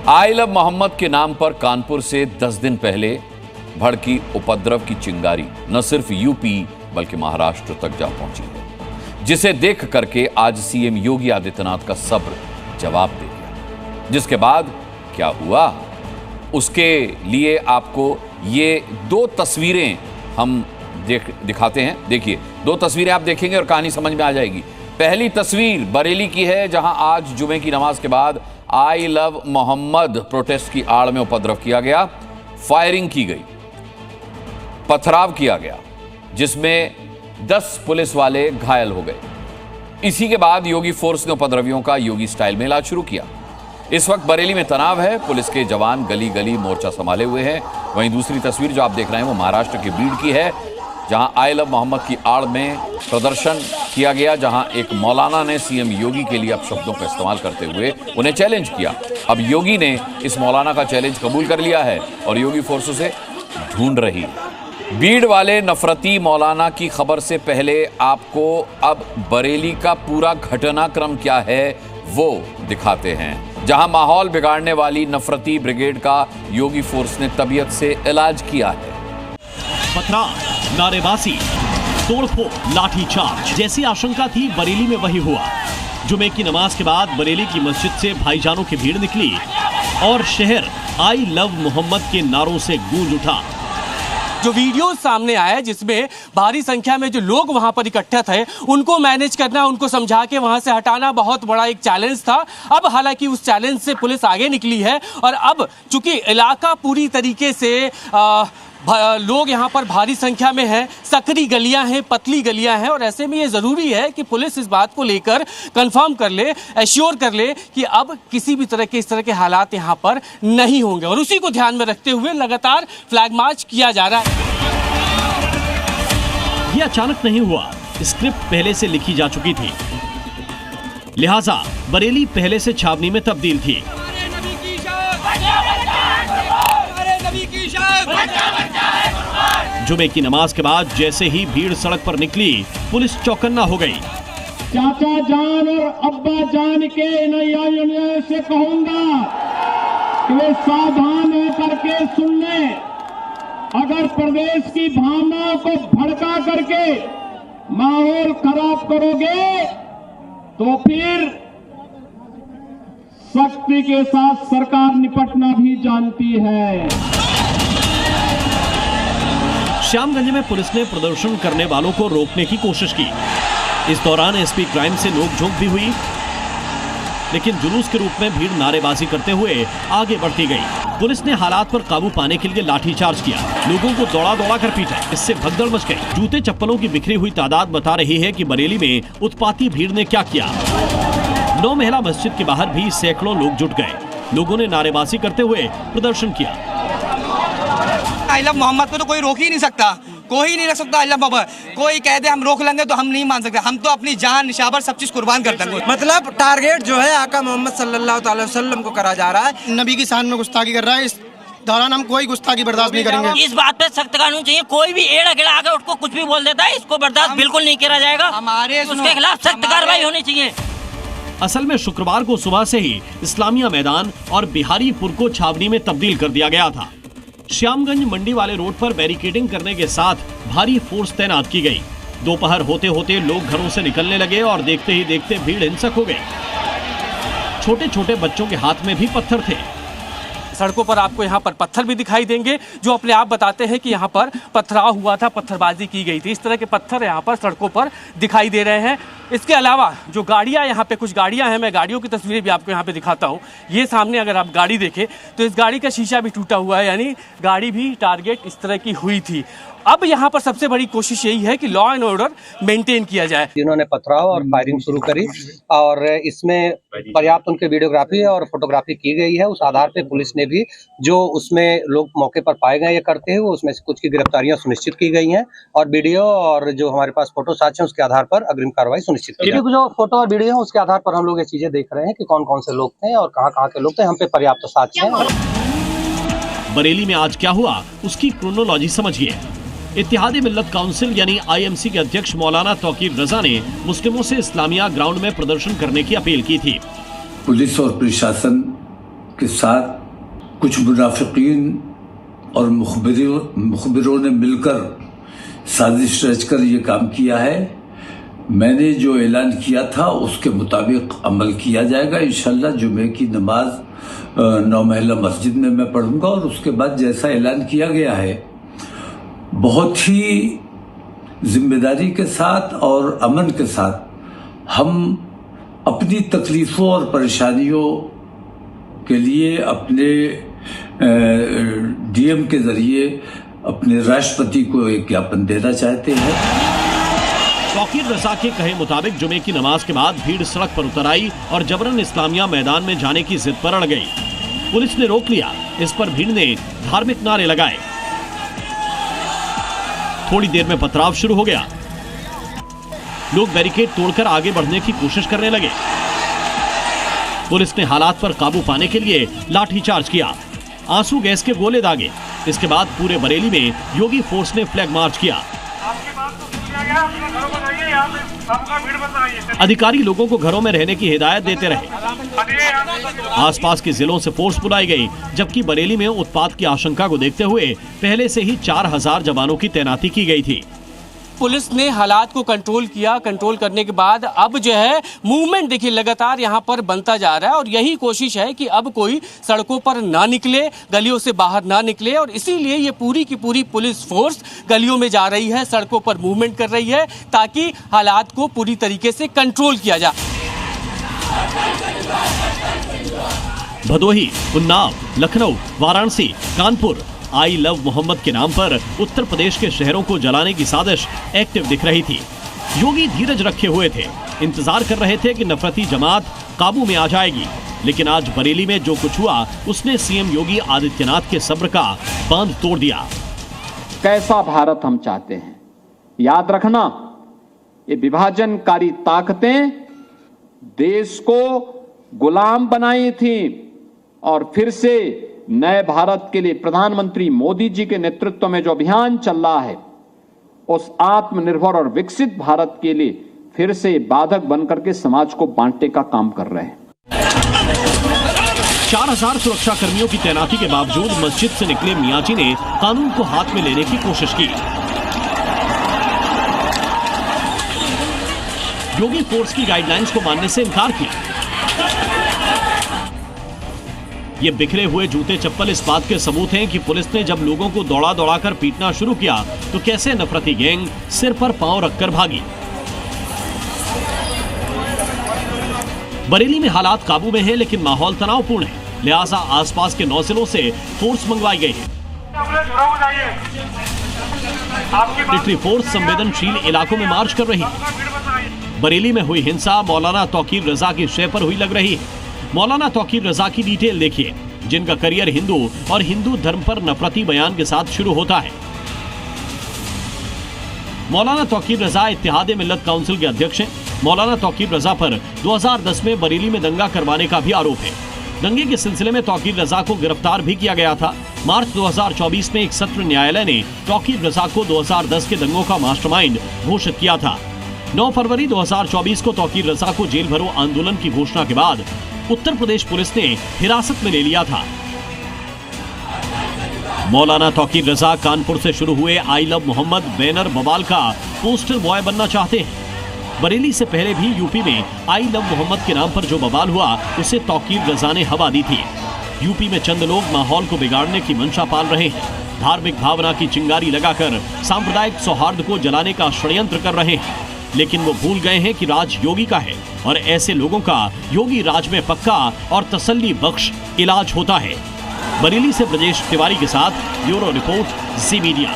I love Mohammad के नाम पर कानपुर से 10 दिन पहले भड़की उपद्रव की चिंगारी न सिर्फ यूपी बल्कि महाराष्ट्र तक जा पहुंची है, जिसे देख करके आज सीएम योगी आदित्यनाथ का सब्र जवाब दे दिया। जिसके बाद क्या हुआ उसके लिए आपको ये 2 तस्वीरें हम दिखाते हैं। देखिए, 2 तस्वीरें आप देखेंगे और कहानी समझ में आ जाएगी। पहली तस्वीर बरेली की है, जहां आज जुमे की नमाज के बाद आई लव मोहम्मद प्रोटेस्ट की आड़ में उपद्रव किया गया, फायरिंग की गई, पथराव किया गया, जिसमें 10 पुलिस वाले घायल हो गए। इसी के बाद योगी फोर्स ने उपद्रवियों का योगी स्टाइल में इलाज शुरू किया। इस वक्त बरेली में तनाव है, पुलिस के जवान गली गली मोर्चा संभाले हुए हैं। वहीं दूसरी तस्वीर जो आप देख रहे हैं वो महाराष्ट्र के बीड़ की है, जहां आई लव मोहम्मद की आड़ में प्रदर्शन किया गया, जहां एक मौलाना ने सीएम योगी के लिए अपशब्दों का इस्तेमाल करते हुए उन्हें चैलेंज किया। अब योगी ने इस मौलाना का चैलेंज कबूल कर लिया है और योगी फोर्स उसे ढूंढ रही है। बीड़ वाले नफरती मौलाना की खबर से पहले आपको अब बरेली का पूरा घटनाक्रम क्या है वो दिखाते हैं, जहां माहौल बिगाड़ने वाली नफरती ब्रिगेड का योगी फोर्स ने तबीयत से इलाज किया है। पथराव, नारेबाजी, तोड़फोड़, लाठीचार्ज जैसी आशंका थी, बरेली में वही हुआ। जुमे की नमाज के बाद बरेली की मस्जिद से भाईजानों की भीड़ निकली और शहर आई लव मोहम्मद के नारों से गूंज उठा। जो वीडियो सामने आया जिसमें भारी संख्या में जो लोग वहां पर इकट्ठा थे, उनको मैनेज करना, उनको समझा के वहां से हटाना बहुत बड़ा एक चैलेंज था। अब हालांकि उस चैलेंज से पुलिस आगे निकली है और अब चूंकि इलाका पूरी तरीके से लोग यहाँ पर भारी संख्या में हैं, सकरी गलियां हैं, पतली गलियां हैं और ऐसे में ये ज़रूरी है कि पुलिस इस बात को लेकर कंफर्म कर ले, एश्योर कर ले कि अब किसी भी तरह के इस तरह के हालात यहाँ पर नहीं होंगे और उसी को ध्यान में रखते हुए लगातार फ्लैग मार्च किया जा रहा है। ये अचानक नहीं हुआ, स्क्रिप्ट पहले से लिखी जा चुकी थी, लिहाजा बरेली पहले से छावनी में तब्दील थी। जुमे की नमाज के बाद जैसे ही भीड़ सड़क पर निकली, पुलिस चौकन्ना हो गई। चाचा जान और अब्बा जान के नैया से कहूंगा कि वे सावधान होकर के सुन लें। अगर प्रदेश की भावनाओं को भड़का करके माहौल खराब करोगे तो फिर सख्ती के साथ सरकार निपटना भी जानती है। श्यामगंज में पुलिस ने प्रदर्शन करने वालों को रोकने की कोशिश की। इस दौरान एसपी क्राइम से नोकझोंक भी हुई, लेकिन जुलूस के रूप में भीड़ नारेबाजी करते हुए आगे बढ़ती गई। पुलिस ने हालात पर काबू पाने के लिए लाठीचार्ज किया, लोगों को दौड़ा दौड़ा कर पीटा। इससे भगदड़ मच गई। जूते चप्पलों की बिखरी हुई तादाद बता रही है कि बरेली में उत्पाती भीड़ ने क्या किया। 9 महिला मस्जिद के बाहर भी सैकड़ों लोग जुट गए। लोगों ने नारेबाजी करते हुए प्रदर्शन किया। आई लव मोहम्मद को तो कोई रोक ही नहीं सकता, कोई नहीं रख सकता। आई लव मोहम्मद कोई कह दे हम रोक लेंगे तो हम नहीं मान सकते। हम तो अपनी जान निशावर सब चीज कुर्बान कर देंगे। मतलब टारगेट जो है आका मोहम्मद सल्लल्लाहु अलैहि वसल्लम को करा जा रहा है। नबी की शान में गुस्ताखी कर रहा है। इस दौरान हम कोई गुस्ताखी बर्दाश्त नहीं करेंगे। इस बात पे सख्त कानून चाहिए। कोई भी एड़ा गेड़ा आगे उसको कुछ भी बोल देता है, इसको बर्दाश्त बिल्कुल नहीं किया जाएगा। हमारे उसके खिलाफ सख्त कार्रवाई होनी चाहिए। असल में शुक्रवार को सुबह से ही इस्लामिया मैदान और बिहारीपुर को छावनी में तब्दील कर दिया गया था। श्यामगंज मंडी वाले रोड पर बैरिकेडिंग करने के साथ भारी फोर्स तैनात की गई। दोपहर होते होते लोग घरों से निकलने लगे और देखते ही देखते भीड़ हिंसक हो गई। छोटे छोटे बच्चों के हाथ में भी पत्थर थे। सड़कों पर आपको यहाँ पर पत्थर भी दिखाई देंगे, जो अपने आप बताते हैं कि यहाँ पर पथराव हुआ था, पत्थरबाजी की गई थी। इस तरह के पत्थर यहाँ पर सड़कों पर दिखाई दे रहे हैं। इसके अलावा जो गाड़ियाँ यहाँ पे कुछ गाड़ियाँ हैं, मैं गाड़ियों की तस्वीरें भी आपको यहाँ पे दिखाता हूँ। ये सामने अगर आप गाड़ी देखें तो इस गाड़ी का शीशा भी टूटा हुआ है, यानी गाड़ी भी टारगेट इस तरह की हुई थी। अब यहाँ पर सबसे बड़ी कोशिश यही है कि लॉ एंड ऑर्डर मेंटेन किया जाए। इन्होंने पथराव और फायरिंग शुरू करी और इसमें पर्याप्त उनके वीडियोग्राफी और फोटोग्राफी की गई है। उस आधार पे पुलिस ने भी जो उसमें लोग मौके पर पाए गए ये करते हुए उसमें से कुछ की गिरफ्तारियां सुनिश्चित की गई हैं और वीडियो और जो हमारे पास फोटो साक्ष्य उसके आधार पर अग्रिम कार्रवाई सुनिश्चित की गई। जो फोटो और वीडियो है उसके आधार पर हम लोग ये चीजें देख रहे हैं कि कौन कौन से लोग थे और कहाँ के लोग थे। हम पे पर्याप्त साक्ष्य है। बरेली में आज क्या हुआ उसकी क्रोनोलॉजी समझिए। इत्तेहादी मिल्लत काउंसिल यानी आईएमसी के अध्यक्ष मौलाना तौकीर रजा ने मुस्लिमों से इस्लामिया ग्राउंड में प्रदर्शन करने की अपील की थी। पुलिस और प्रशासन के साथ कुछ मुनाफिकीन और मुखबिरों ने मिलकर साजिश रचकर ये काम किया है। मैंने जो ऐलान किया था उसके मुताबिक अमल किया जाएगा। इंशाल्लाह जुमे की नमाज 9 महला मस्जिद में मैं पढ़ूंगा और उसके बाद जैसा ऐलान किया गया है बहुत ही जिम्मेदारी के साथ और अमन के साथ हम अपनी तकलीफों और परेशानियों के लिए अपने डीएम के जरिए अपने राष्ट्रपति को एक ज्ञापन देना चाहते हैं। तौकीर रजा के कहे मुताबिक जुमे की नमाज के बाद भीड़ सड़क पर उतर आई और जबरन इस्लामिया मैदान में जाने की जिद पर अड़ गई। पुलिस ने रोक लिया। इस पर भीड़ ने धार्मिक नारे लगाए। थोड़ी देर में पथराव शुरू हो गया। लोग बैरिकेड तोड़कर आगे बढ़ने की कोशिश करने लगे। पुलिस ने हालात पर काबू पाने के लिए लाठीचार्ज किया, आंसू गैस के गोले दागे। इसके बाद पूरे बरेली में योगी फोर्स ने फ्लैग मार्च किया। अधिकारी लोगों को घरों में रहने की हिदायत देते रहे। आसपास के जिलों से फोर्स बुलाई गई, जबकि बरेली में उत्पात की आशंका को देखते हुए पहले से ही 4000 जवानों की तैनाती की गई थी। पुलिस ने हालात को कंट्रोल किया। कंट्रोल करने के बाद अब जो है मूवमेंट देखिए लगातार यहाँ पर बनता जा रहा है और यही कोशिश है कि अब कोई सड़कों पर ना निकले, गलियों से बाहर ना निकले और इसीलिए ये पूरी की पूरी पुलिस फोर्स गलियों में जा रही है, सड़कों पर मूवमेंट कर रही है ताकि हालात को पूरी तरीके से कंट्रोल किया जाए। भदोही, उन्नाव, लखनऊ, वाराणसी, कानपुर आई लव मोहम्मद के नाम पर उत्तर प्रदेश के शहरों को जलाने की साजिश एक्टिव दिख रही थी। योगी धीरज रखे हुए थे, इंतजार कर रहे थे कि नफरती जमात काबू में आ जाएगी। लेकिन आज बरेली में जो कुछ हुआ उसने सीएम योगी आदित्यनाथ के सब्र का बांध तोड़ दिया। कैसा भारत हम चाहते हैं, याद रखना, ये विभाजनकारी ताकतें देश को गुलाम बनाई थी और फिर से नए भारत के लिए प्रधानमंत्री मोदी जी के नेतृत्व में जो अभियान चल रहा है उस आत्मनिर्भर और विकसित भारत के लिए फिर से बाधक बनकर के समाज को बांटने का काम कर रहे हैं। 4000 सुरक्षा कर्मियों की तैनाती के बावजूद मस्जिद से निकले मियाजी ने कानून को हाथ में लेने की कोशिश की। योगी फोर्स की गाइडलाइंस को मानने से इनकार किया। ये बिखरे हुए जूते चप्पल इस बात के सबूत हैं कि पुलिस ने जब लोगों को दौड़ा दौड़ाकर पीटना शुरू किया तो कैसे नफरती गैंग सिर पर पांव रखकर भागी। बरेली में हालात काबू में है लेकिन माहौल तनावपूर्ण है, लिहाजा आसपास के 9 जिलों से फोर्स मंगवाई गई है। टिटरी फोर्स संवेदनशील इलाकों में मार्च कर रही है। बरेली में हुई हिंसा मौलाना तौकीर रजा की शय पर हुई लग रही है। मौलाना तौकीर रजा की डिटेल देखिए, जिनका करियर हिंदू और हिंदू धर्म पर नफरती बयान के साथ शुरू होता है। मौलाना तौकीर रजा इत्तेहाद मिल्लत काउंसिल के अध्यक्ष हैं। मौलाना तौकीर रजा पर 2010 में बरेली में दंगा करवाने का भी आरोप है। दंगे के सिलसिले में तौकीर रजा को गिरफ्तार भी किया गया था। मार्च 2024 में एक सत्र न्यायालय ने तौकीर रजा को 2010 के दंगों का मास्टरमाइंड घोषित किया था। 9 फरवरी 2024 को तौकीर रजा को जेल भरो आंदोलन की घोषणा के बाद उत्तर प्रदेश पुलिस ने हिरासत में ले लिया था। मौलाना तौकीर रजा कानपुर से शुरू हुए आई लव मोहम्मद बैनर बवाल का पोस्टर बॉय बनना चाहते हैं। बरेली से पहले भी यूपी में आई लव मोहम्मद के नाम पर जो बवाल हुआ उसे तौकीर रजा ने हवा दी थी। यूपी में चंद लोग माहौल को बिगाड़ने की मंशा पाल रहे हैं, धार्मिक भावना की चिंगारी लगाकर सांप्रदायिक सौहार्द को जलाने का षड्यंत्र कर रहे हैं। लेकिन वो भूल गए हैं कि राज योगी का है और ऐसे लोगों का योगी राज में पक्का और तसल्ली बख्श इलाज होता है। बरेली से ब्रजेश तिवारी के साथ ब्यूरो रिपोर्ट, जी मीडिया।